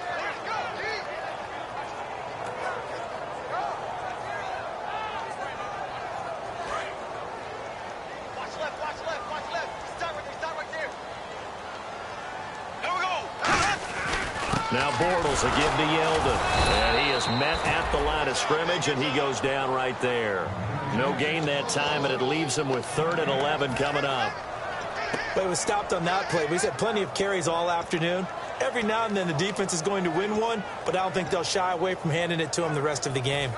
Now Bortles again to Yeldon. And he is met at the line of scrimmage, and he goes down right there. No gain that time, and it leaves him with 3rd and 11 coming up. But it was stopped on that play. We've had plenty of carries all afternoon. Every now and then the defense is going to win one, but I don't think they'll shy away from handing it to him the rest of the game.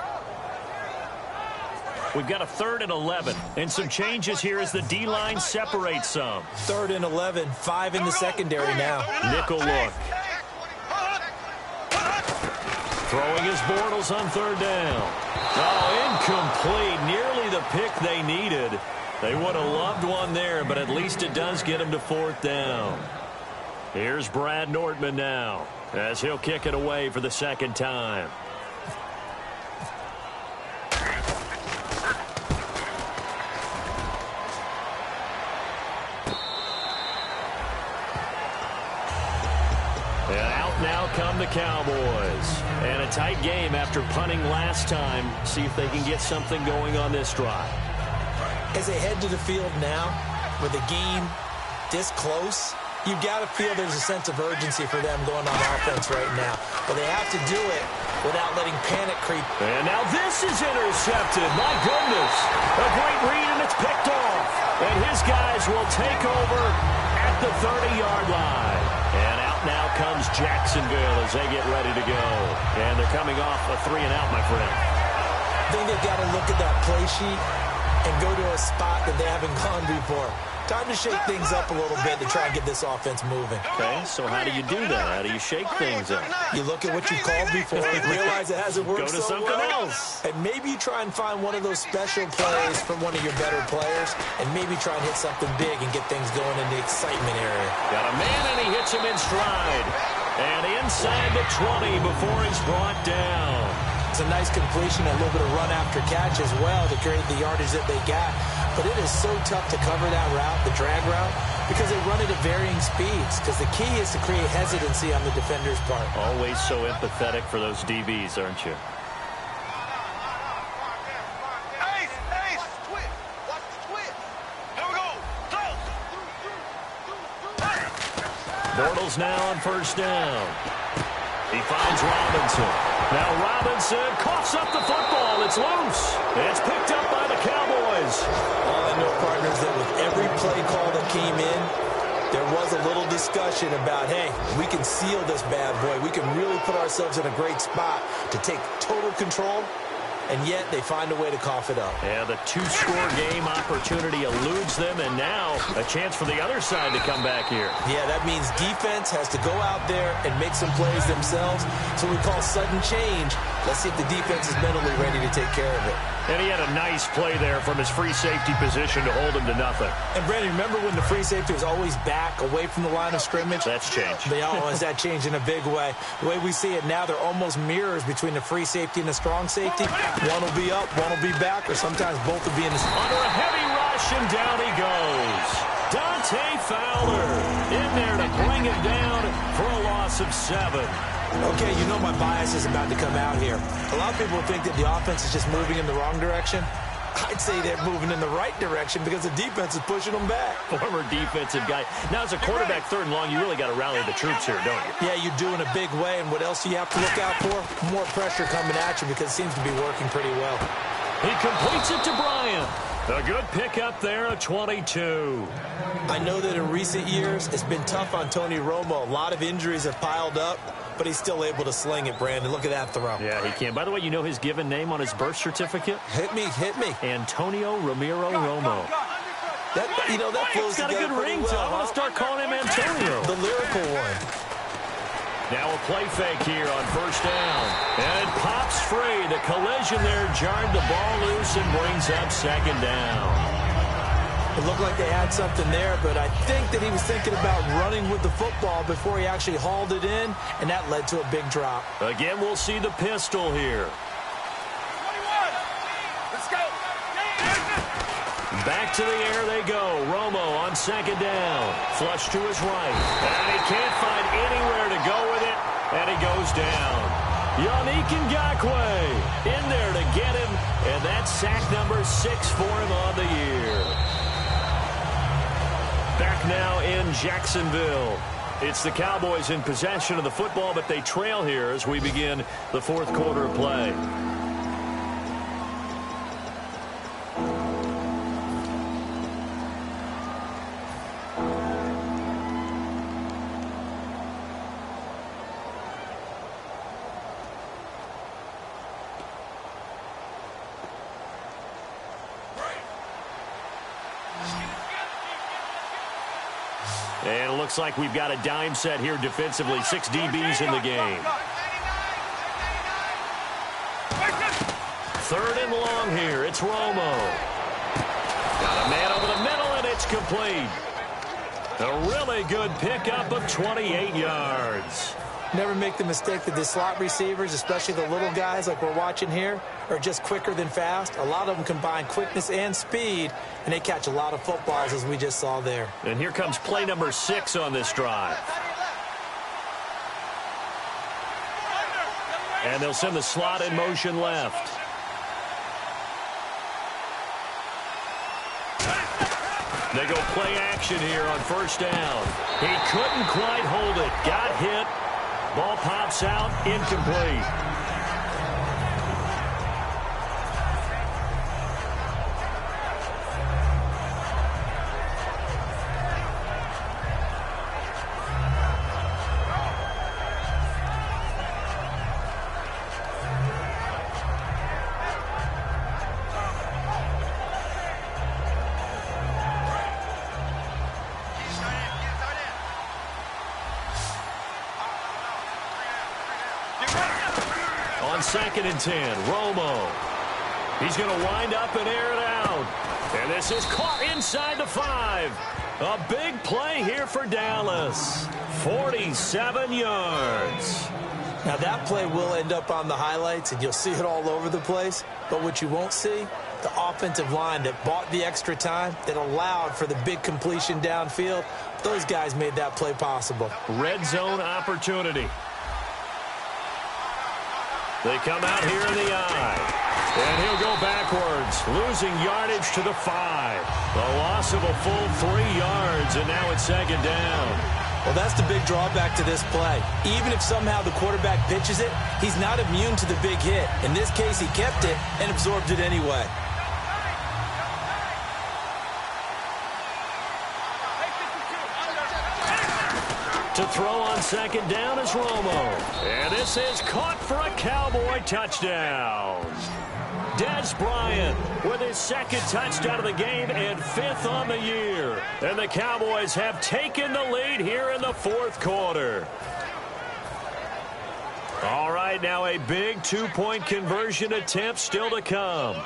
We've got a 3rd and 11, and some changes here as the D-line separates some. 3rd and 11, 5 in the secondary now. Nickel look. Throwing his Bortles on 3rd down. Oh, incomplete. Nearly the pick they needed. They would have loved one there, but at least it does get him to 4th down. Here's Brad Nortman now, as he'll kick it away for the 2nd time. And out now come the Cowboys. And a tight game after punting last time. See if they can get something going on this drive. As they head to the field now, with the game this close, you've got to feel there's a sense of urgency for them going on offense right now. But they have to do it without letting panic creep. And now this is intercepted. My goodness. A great read, and it's picked off. And his guys will take over at the 30-yard line. And out now comes Jacksonville as they get ready to go. And they're coming off a 3-and-out, my friend. I think they've got to look at that play sheet and go to a spot that they haven't gone before. Time to shake things up a little bit to try and get this offense moving. Okay, so how do you do that? How do you shake things up? You look at what you called before and realize it hasn't worked Go to so something well. else. And maybe you try and find one of those special plays from one of your better players and maybe try and hit something big and get things going in the excitement area. Got a man, and he hits him in stride. And inside the 20 before he's brought down. It's a nice completion, a little bit of run after catch as well to create the yardage that they got. But it is so tough to cover that route, the drag route, because they run it at varying speeds. Because the key is to create hesitancy on the defender's part. Always so empathetic for those DBs, aren't you? Bortles now on 1st down. He finds Robinson. Now Robinson coughs up the football. It's loose. It's picked up by the Cowboys. All I know, partners, that with every play call that came in, there was a little discussion about, hey, we can seal this bad boy. We can really put ourselves in a great spot to take total control. And yet they find a way to cough it up. Yeah, the 2-score game opportunity eludes them, and now a chance for the other side to come back here. Yeah, that means defense has to go out there and make some plays themselves. So we call sudden change. Let's see if the defense is mentally ready to take care of it. And he had a nice play there from his free safety position to hold him to nothing. And, Brandon, remember when the free safety was always back away from the line of scrimmage? That's changed. Has that changed in a big way? The way we see it now, they're almost mirrors between the free safety and the strong safety. One will be up, one will be back, or sometimes both will be in the... Under a heavy rush, and down he goes. Dante Fowler in there to bring him down for a loss of 7. Okay, you know my bias is about to come out here. A lot of people think that the offense is just moving in the wrong direction. I'd say they're moving in the right direction because the defense is pushing them back. Former defensive guy. Now, as a quarterback, 3rd and long, you really got to rally the troops here, don't you? Yeah, you do in a big way. And what else do you have to look out for? More pressure coming at you because it seems to be working pretty well. He completes it to Bryant. A good pickup there, a 22. I know that in recent years, it's been tough on Tony Romo. A lot of injuries have piled up, but he's still able to sling it, Brandon. Look at that throw. Yeah, he can. By the way, you know his given name on his birth certificate? Hit me. Antonio Ramiro Romo. That flows He's got a together good ring, well, so I'm going to start calling him Antonio. The lyrical one. Now a play fake here on 1st down. And it pops free. The collision there jarred the ball loose and brings up 2nd down. It looked like they had something there, but I think that he was thinking about running with the football before he actually hauled it in, and that led to a big drop. Again, we'll see the pistol here. 21. Let's go. Back to the air they go. Romo on 2nd down. Flush to his right. And he can't find anywhere to go with it, and he goes down. Yannick Ngakoue in there to get him, and that's sack number 6 for him on the year. Back now in Jacksonville. It's the Cowboys in possession of the football, but they trail here as we begin the 4th quarter of play. And it looks like we've got a dime set here defensively. 6 DBs in the game. 3rd and long here. It's Romo. Got A man over the middle, and it's complete. A really good pickup of 28 yards. Never make the mistake that the slot receivers, especially the little guys like we're watching here, are just quicker than fast. A lot of them combine quickness and speed, and they catch a lot of footballs, as we just saw there. And here comes play number 6 on this drive. And they'll send the slot in motion left. They go play action here on first down. He couldn't quite hold it. Got hit. Ball pops out. Incomplete. On 2nd and 10, Romo. He's going to wind up and air it out. And this is caught inside the 5. A big play here for Dallas. 47 yards. Now, that play will end up on the highlights, and you'll see it all over the place. But what you won't see, the offensive line that bought the extra time, that allowed for the big completion downfield, those guys made that play possible. Red zone opportunity. They come out here in the eye. And he'll go backwards, losing yardage to the 5. A loss of a full 3 yards, and now it's 2nd down. Well, that's the big drawback to this play. Even if somehow the quarterback pitches it, he's not immune to the big hit. In this case, he kept it and absorbed it anyway. To throw on 2nd down is Romo. And this is caught for a Cowboy touchdown. Dez Bryant with his 2nd touchdown of the game and 5th on the year. And the Cowboys have taken the lead here in the 4th quarter. All right, now a big 2-point conversion attempt still to come.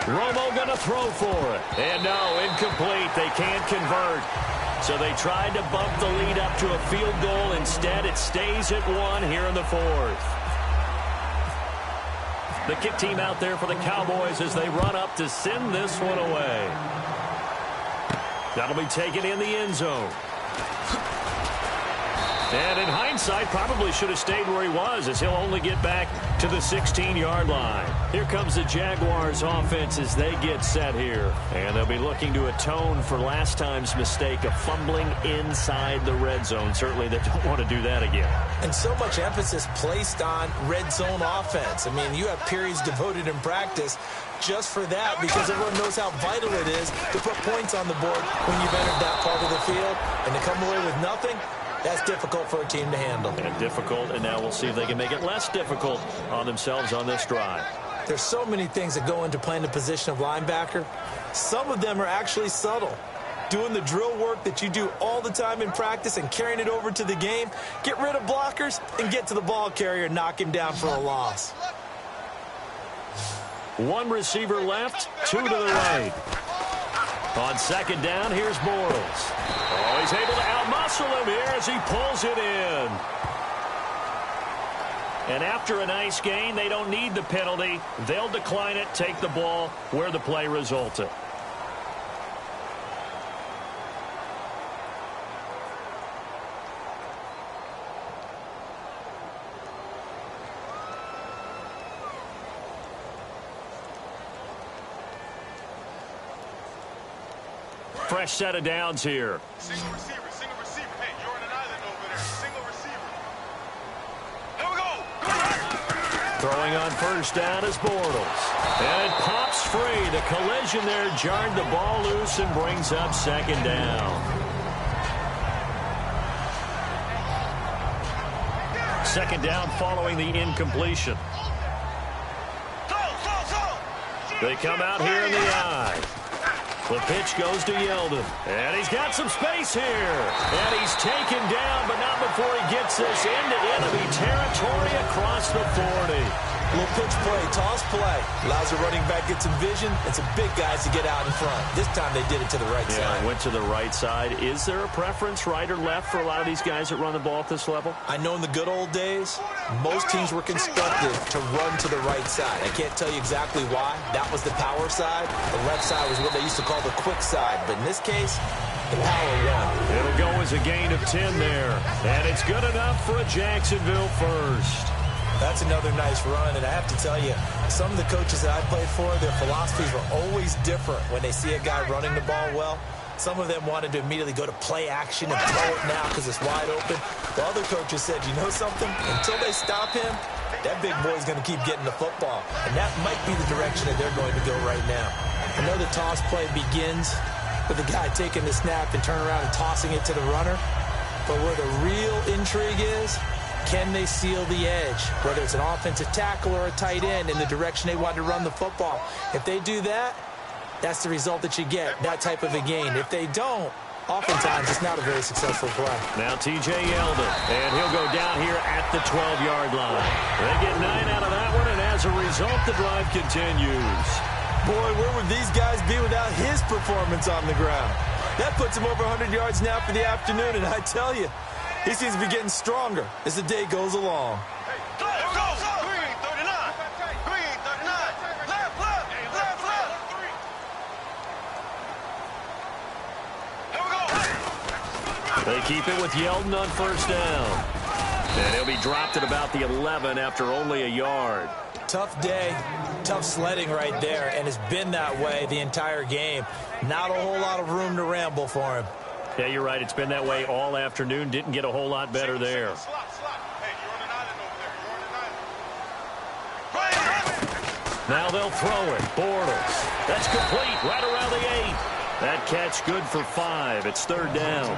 Romo going to throw for it. And no, incomplete. They can't convert. So they tried to bump the lead up to a field goal. Instead, it stays at 1 here in the 4th. The kick team out there for the Cowboys as they run up to send this one away. That'll be taken in the end zone. And in hindsight, probably should have stayed where he was, as he'll only get back to the 16-yard line. Here comes the Jaguars offense as they get set here. And they'll be looking to atone for last time's mistake of fumbling inside the red zone. Certainly they don't want to do that again. And so much emphasis placed on red zone offense. I mean, you have periods devoted in practice just for that, because everyone knows how vital it is to put points on the board when you've entered that part of the field. And to come away with nothing, that's difficult for a team to handle. And difficult, and now we'll see if they can make it less difficult on themselves on this drive. There's so many things that go into playing the position of linebacker. Some of them are actually subtle. Doing the drill work that you do all the time in practice and carrying it over to the game. Get rid of blockers and get to the ball carrier and knock him down for a loss. 1 receiver left, 2 to the right. On 2nd down, here's Bortles. Oh, he's able to outmuscle him here as he pulls it in. And after a nice gain, they don't need the penalty. They'll decline it, take the ball where the play resulted. Fresh set of downs here. Single receiver, single receiver. Hey, you're on an island over there. Single receiver. Here we go. Throwing on first down is Bortles. And it pops free. The collision there jarred the ball loose and brings up 2nd down. 2nd down following the incompletion. They come out here in the eye. The pitch goes to Yeldon. And he's got some space here. And he's taken down, but not before he gets this into enemy territory across the 40. Little pitch play, toss play. Allows the running back to get some vision and some big guys to get out in front. This time they did it to the right side. Yeah, went to the right side. Is there a preference, right or left, for a lot of these guys that run the ball at this level? I know in the good old days, most teams were constructed to run to the right side. I can't tell you exactly why. That was the power side. The left side was what they used to call the quick side. But in this case, the power won. It'll go as a gain of 10 there. And it's good enough for a Jacksonville first. That's another nice run, and I have to tell you, some of the coaches that I played for, their philosophies were always different when they see a guy running the ball well. Some of them wanted to immediately go to play action and throw it now because it's wide open. The other coaches said, you know something? Until they stop him, that big boy's going to keep getting the football. And that might be the direction that they're going to go right now. I know the toss play begins with the guy taking the snap and turning around and tossing it to the runner. But where the real intrigue is, can they seal the edge, whether it's an offensive tackle or a tight end, in the direction they want to run the football? If they do that, that's the result that you get, that type of a gain. If they don't, oftentimes it's not a very successful play. Now T.J. Yeldon, and he'll go down here at the 12-yard line. They get 9 out of that one, and as a result, the drive continues. Boy, where would these guys be without his performance on the ground? That puts him over 100 yards now for the afternoon, and I tell you, he seems to be getting stronger as the day goes along. They keep it with Yeldon on first down. And he'll be dropped at about the 11 after only a yard. Tough day, tough sledding right there, and it's been that way the entire game. Not a whole lot of room to ramble for him. Yeah, you're right. It's been that way all afternoon. Didn't get a whole lot better there. Now they'll throw it. Bortles. That's complete right around the 8. That catch good for 5. It's third down.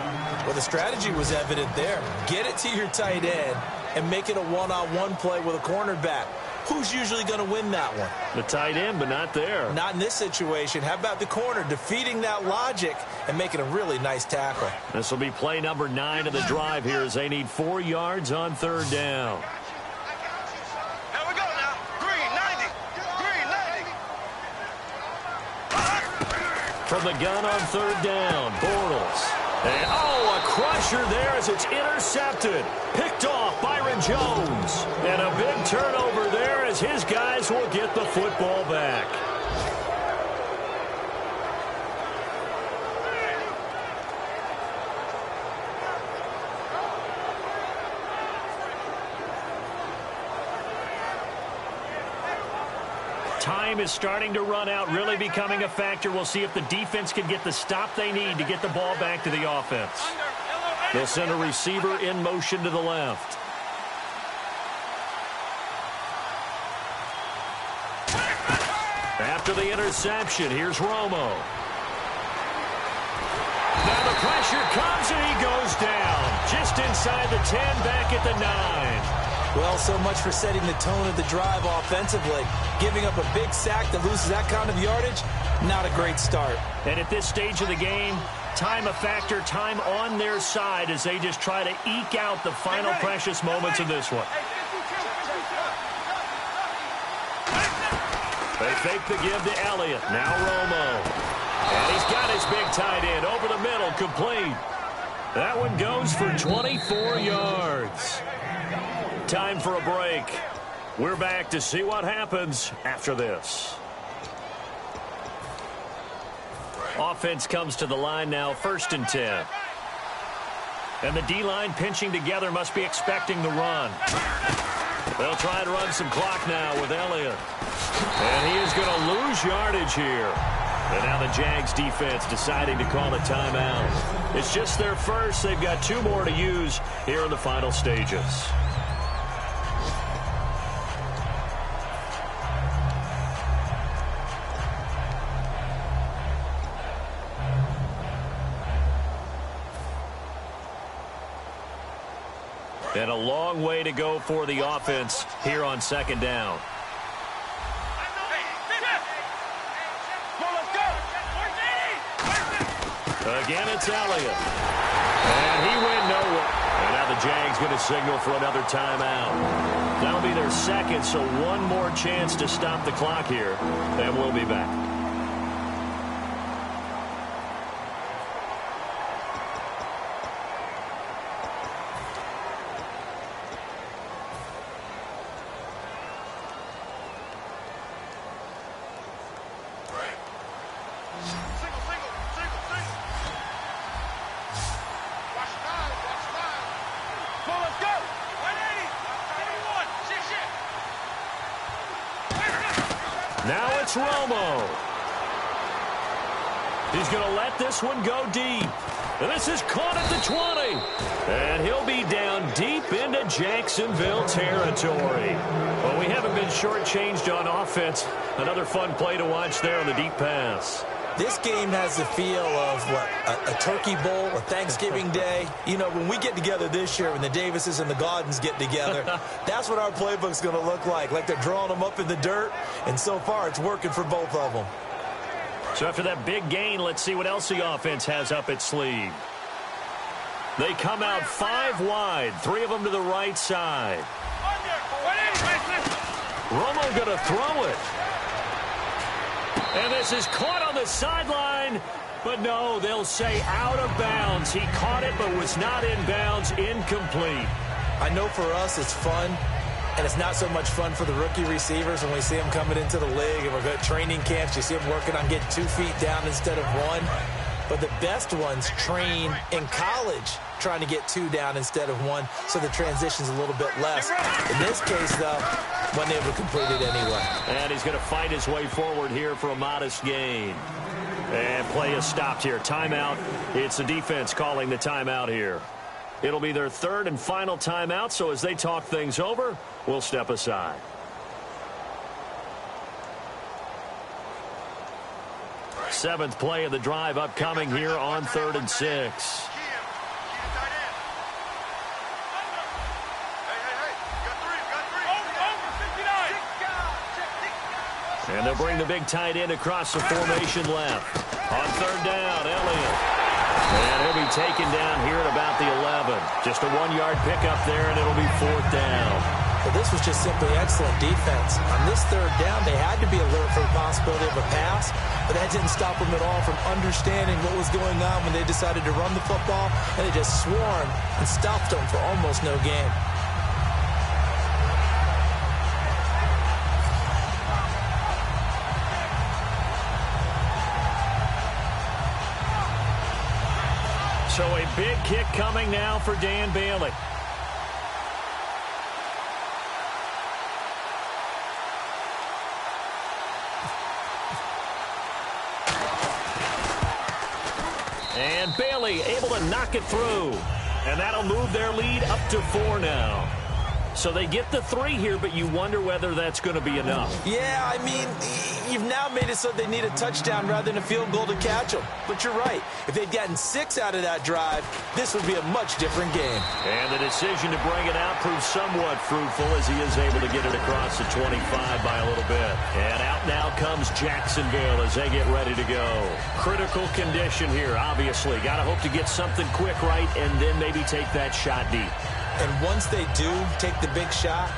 Well, the strategy was evident there. Get it to your tight end and make it a one-on-one play with a cornerback. Who's usually going to win that one? The tight end, but not there. Not in this situation. How about the corner defeating that logic and making a really nice tackle? This will be play number 9 of the drive here as they need 4 yards on third down. Here we go now. Green 90. Green 90. From the gun on third down, Bortles. And, a crusher there as it's intercepted. Picked off Byron Jones. And a big turnover there as his guys will get the football back. Time is starting to run out, really becoming a factor. We'll see if the defense can get the stop they need to get the ball back to the offense. They'll send a receiver in motion to the left. After the interception, here's Romo. Now the pressure comes and he goes down. Just inside the 10, back at the 9. Well, so much for setting the tone of the drive offensively. Giving up a big sack that loses that kind of yardage, not a great start. And at this stage of the game, time a factor, time on their side as they just try to eke out the final precious moments of this one. They fake the give to Elliott. Now Romo. And he's got his big tight end over the middle, complete. That one goes for 24 yards. Time for a break. We're back to see what happens after this. Offense comes to the line now, 1st and 10. And the D-line pinching together must be expecting the run. They'll try to run some clock now with Elliott. And he is going to lose yardage here. And now the Jags defense deciding to call a timeout. It's just their first. They've got 2 more to use here in the final stages. And a long way to go for the offense here on 2nd down. Again, it's Elliott. And he went nowhere. And now the Jags going to signal for another timeout. That'll be their second, so one more chance to stop the clock here. And we'll be back. Now it's Romo. He's going to let this one go deep. And this is caught at the 20. And he'll be down deep into Jacksonville territory. Well, we haven't been shortchanged on offense. Another fun play to watch there on the deep pass. This game has the feel of, a Turkey Bowl or Thanksgiving Day. You know, when we get together this year, when the Davises and the Gaudens get together, that's what our playbook's going to look like. Like they're drawing them up in the dirt, and so far it's working for both of them. So after that big gain, let's see what else the offense has up its sleeve. They come out 5 wide, 3 of them to the right side. Romo going to throw it. And this is caught on the sideline, but no, they'll say out of bounds. He caught it, but was not in bounds, incomplete. I know for us it's fun, and it's not so much fun for the rookie receivers when we see them coming into the league and we're at training camps. You see them working on getting 2 feet down instead of 1. But the best ones train in college trying to get 2 down instead of 1, so the transition's a little bit less. In this case, though, wasn't able to complete it anyway. And he's going to fight his way forward here for a modest gain. And play is stopped here. Timeout. It's the defense calling the timeout here. It'll be their 3rd and final timeout, so as they talk things over, we'll step aside. Seventh play of the drive upcoming here on 3rd and 6. And they'll bring the big tight end across the formation left. On 3rd down, Elliott. And he'll be taken down here at about the 11. Just a 1-yard pickup there, and it'll be 4th down. Well, this was just simply excellent defense. On this 3rd down, they had to be alert for the possibility of a pass, but that didn't stop them at all from understanding what was going on when they decided to run the football, and they just swarmed and stopped them for almost no gain. So a big kick coming now for Dan Bailey. And Bailey able to knock it through. And that'll move their lead up to 4 now. So they get the 3 here, but you wonder whether that's going to be enough. Yeah, I mean, you've now made it so they need a touchdown rather than a field goal to catch them. But you're right. If they'd gotten 6 out of that drive, this would be a much different game. And the decision to bring it out proves somewhat fruitful as he is able to get it across the 25 by a little bit. And out now comes Jacksonville as they get ready to go. Critical condition here, obviously. Got to hope to get something quick right and then maybe take that shot deep. And once they do take the big shot,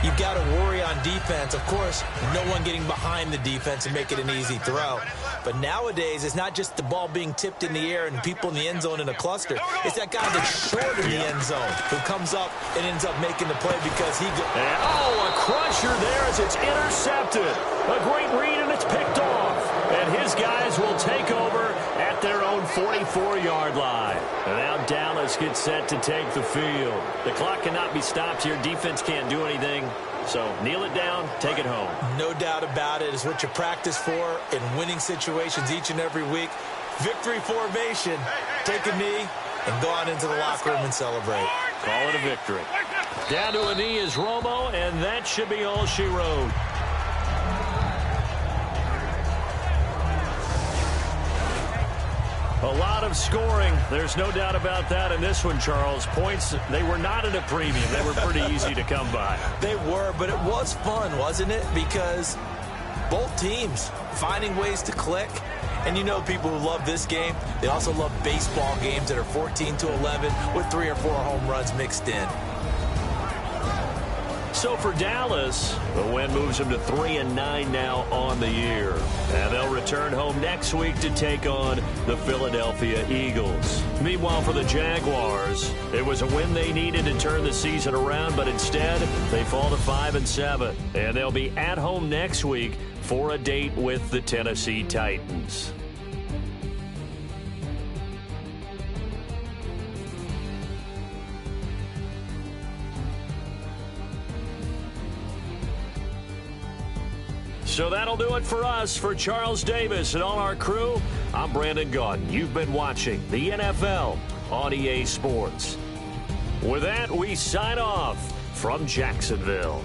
you've got to worry on defense. Of course, no one getting behind the defense and make it an easy throw. But nowadays, it's not just the ball being tipped in the air and people in the end zone in a cluster. It's that guy that's short in the end zone who comes up and ends up making the play because he goes. Oh, a crusher there as it's intercepted. A great read, and it's picked off. And his guys will take over at their own 44-yard line. And now Dallas gets set to take the field. The clock cannot be stopped here. Defense can't do anything. So kneel it down, take it home. No doubt about it. It's what you practice for in winning situations each and every week. Victory formation. Take a knee and go on into the locker room and celebrate. Call it a victory. Down to a knee is Romo, and that should be all she wrote. A lot of scoring. There's no doubt about that in this one, Charles. Points, they were not at a premium. They were pretty easy to come by. They were, but it was fun, wasn't it? Because both teams finding ways to click And you know people who love this game, they also love baseball games that are 14-11 with 3 or 4 home runs mixed in. So for Dallas, the win moves them to 3-9 now on the year. And they'll return home next week to take on the Philadelphia Eagles. Meanwhile, for the Jaguars, it was a win they needed to turn the season around, but instead they fall to 5-7. And they'll be at home next week for a date with the Tennessee Titans. So that'll do it for us. For Charles Davis and all our crew, I'm Brandon Gaudin. You've been watching the NFL on EA Sports. With that, we sign off from Jacksonville.